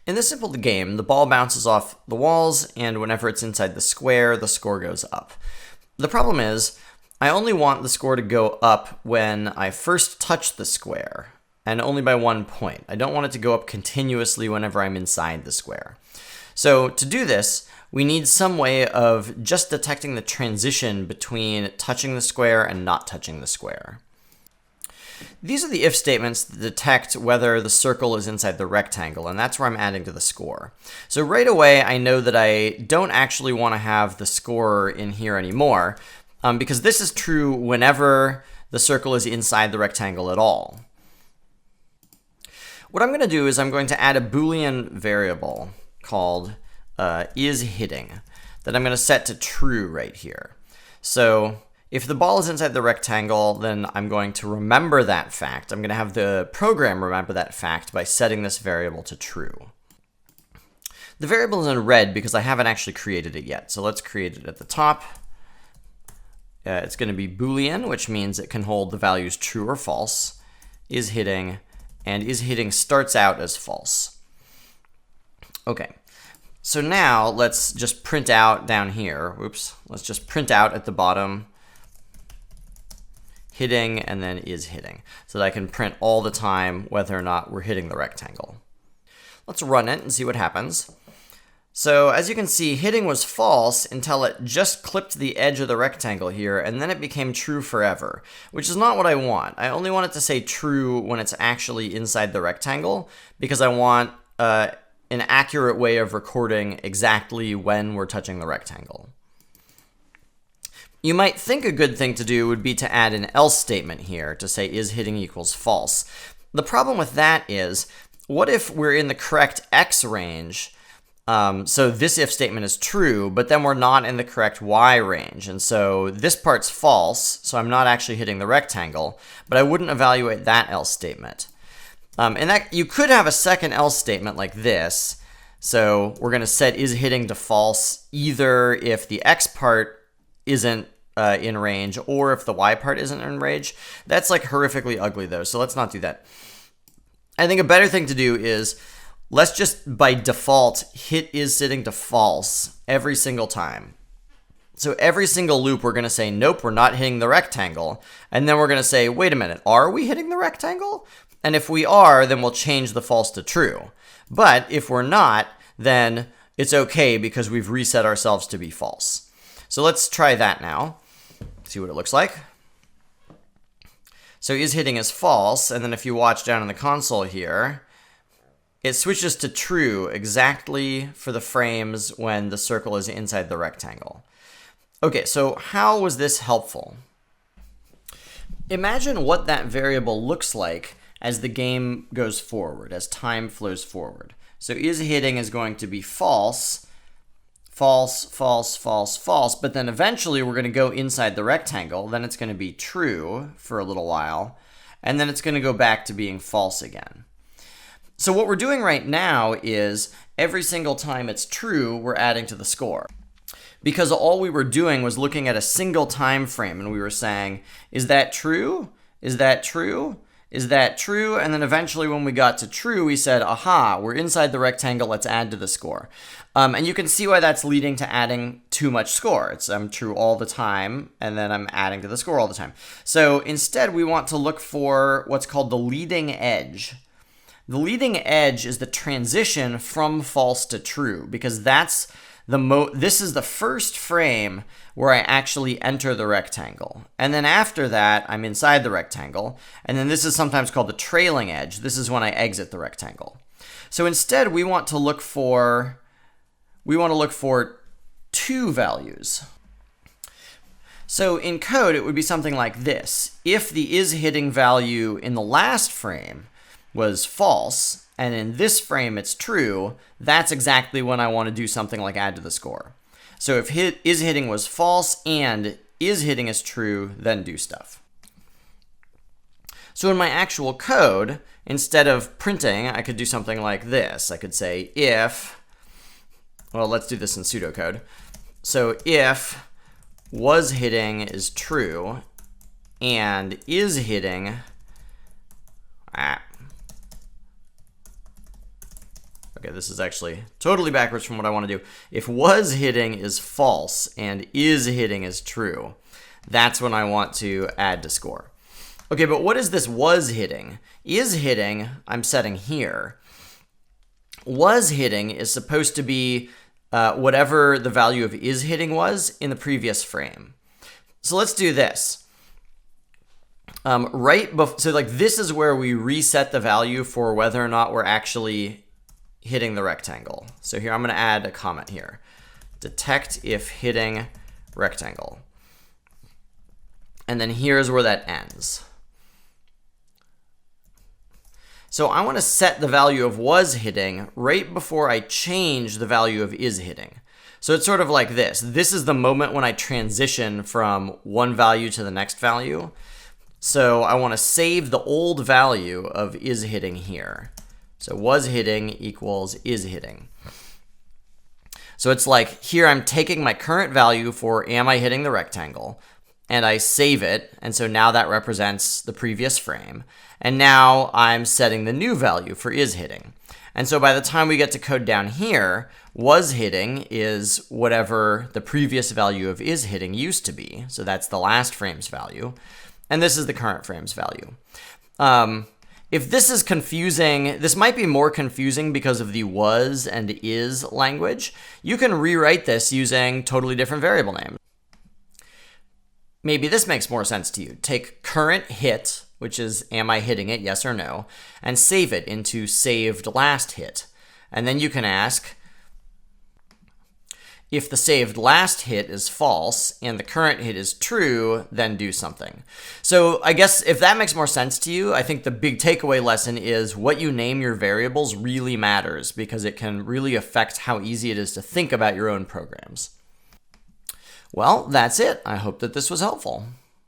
In this simple game, the ball bounces off the walls, and whenever it's inside the square goes up. The problem is, I only want the score to go up when I first touch the square, and only by 1 point. I don't want it to go up continuously whenever I'm inside the square. So to do this, we need some way of just detecting the transition between touching the square and not touching the square. These are the if statements that detect whether the circle is inside the rectangle, and that's where I'm adding to the score. So right away, I know that I don't actually want to have the score in here anymore, because this is true whenever the circle is inside the rectangle at all. What I'm going to do is I'm going to add a Boolean variable called IsHitting that I'm going to set to true right here. So if the ball is inside the rectangle, then I'm going to remember that fact. I'm going to have the program remember that fact by setting this variable to true. The variable is in red because I haven't actually created it yet. So let's create it at the top. It's going to be Boolean, which means it can hold the values true or false. IsHitting, and IsHitting starts out as false. Okay. So now let's just print out down here. Oops. Let's just print out at the bottom hitting and then IsHitting, so that I can print all the time whether or not we're hitting the rectangle. Let's run it and see what happens. So as you can see, hitting was false until it just clipped the edge of the rectangle here, and then it became true forever, which is not what I want. I only want it to say true when it's actually inside the rectangle, because I want an accurate way of recording exactly when we're touching the rectangle. You might think a good thing to do would be to add an else statement here to say IsHitting equals false. The problem with that is, what if we're in the correct x range? So this if statement is true, but then we're not in the correct y range. And so this part's false, so I'm not actually hitting the rectangle, but I wouldn't evaluate that else statement. And that you could have a second else statement like this. So we're going to set IsHitting to false either if the x part isn't in range or if the y part isn't in range. That's like horrifically ugly though, so let's not do that. I think a better thing to do is let's just by default hit IsHitting to false every single time. So every single loop we're going to say, nope, we're not hitting the rectangle. And then we're going to say, wait a minute, are we hitting the rectangle? And if we are, then we'll change the false to true. But if we're not, then it's okay because we've reset ourselves to be false. So let's try that now. See what it looks like. So IsHitting is false, and then if you watch down in the console here, it switches to true exactly for the frames when the circle is inside the rectangle. Okay, so how was this helpful? Imagine what that variable looks like as the game goes forward, as time flows forward. So IsHitting is going to be false, false, false, false, false, but then eventually we're going to go inside the rectangle, then it's going to be true for a little while, and then it's going to go back to being false again. So what we're doing right now is every single time it's true, we're adding to the score. Because all we were doing was looking at a single time frame and we were saying, is that true? Is that true? Is that true? And then eventually when we got to true, we said, aha, we're inside the rectangle, let's add to the score. And you can see why that's leading to adding too much score. It's I'm true all the time, and then I'm adding to the score all the time. So instead, we want to look for what's called the leading edge. The leading edge is the transition from false to true, because that's this is the first frame where I actually enter the rectangle. And then after that, I'm inside the rectangle. And then this is sometimes called the trailing edge. This is when I exit the rectangle. So instead, we want to look for two values. So in code, it would be something like this. If the IsHitting value in the last frame was false, and in this frame it's true, that's exactly when I want to do something like add to the score. So if IsHitting was false and IsHitting is true, then do stuff. So in my actual code, instead of printing, I could do something like this. I could say if, well, let's do this in pseudocode. So if wasHitting is true and IsHitting, Okay, this is actually totally backwards from what I want to do. If was hitting is false and is hitting is true, that's when I want to add to score. Okay, but what is this was hitting? Is hitting, I'm setting here. Was hitting is supposed to be whatever the value of is hitting was in the previous frame. So let's do this. So like this is where we reset the value for whether or not we're actually hitting the rectangle. So here I'm going to add a comment here. Detect if hitting rectangle. And then here's where that ends. So I want to set the value of was hitting right before I change the value of is hitting. So it's sort of like this. This is the moment when I transition from one value to the next value. So I want to save the old value of is hitting here. So was hitting equals is hitting. So it's like here I'm taking my current value for am I hitting the rectangle, and I save it, and so now that represents the previous frame. And now I'm setting the new value for is hitting. And so by the time we get to code down here, was hitting is whatever the previous value of is hitting used to be. So that's the last frame's value. And this is the current frame's value. If this is confusing, this might be more confusing because of the was and is language. You can rewrite this using totally different variable names. Maybe this makes more sense to you. Take current hit, which is am I hitting it, yes or no, and save it into saved last hit. And then you can ask, if the saved last hit is false and the current hit is true, then do something. So I guess if that makes more sense to you, I think the big takeaway lesson is what you name your variables really matters because it can really affect how easy it is to think about your own programs. Well, that's it. I hope that this was helpful.